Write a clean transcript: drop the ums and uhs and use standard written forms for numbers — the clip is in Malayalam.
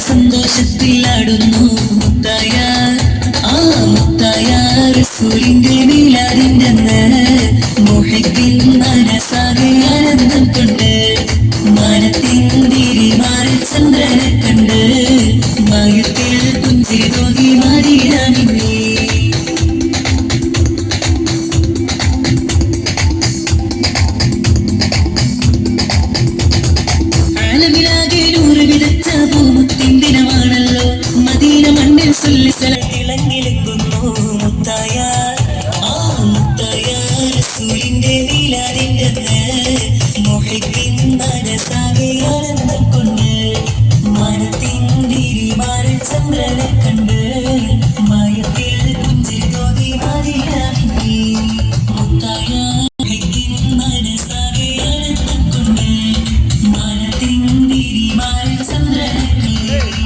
സന്തോഷത്തിലാടുന്നു മുത്തായ മുത്തായ റസൂലിന്റെ മീലാദിന്റെ മുഹബ്ബിൻ മനസാകെ ആനന്ദം കൊണ്ട് മാനത്തിൻ തിരിമാറിൽ ചന്ദ്രനെ കണ്ട് മയത്തിൽ പുഞ്ചിരി തോന്നി മാറിയിടാമില്ലേ ഇളങ്ങിലെത്തുന്നു മുത്തായ റസൂലിന്റെ മീലാദിന്റെ മുഹബ്ബിൻ മനസാകെ ആനന്ദം കൊണ്ട് മനത്തിൻ തിരിമാറിൽ ചന്ദ്രനെ കണ്ട് മയത്തിൽ പുഞ്ചിരി തോന്നി മാറിയിടാമില്ലേ മുത്തായ മുഹബ്ബിൻ മനസാകെ ആനന്ദം കൊണ്ട് മനത്തിൻ തിരിമാറിൽ ചന്ദ്രനെ കണ്ട്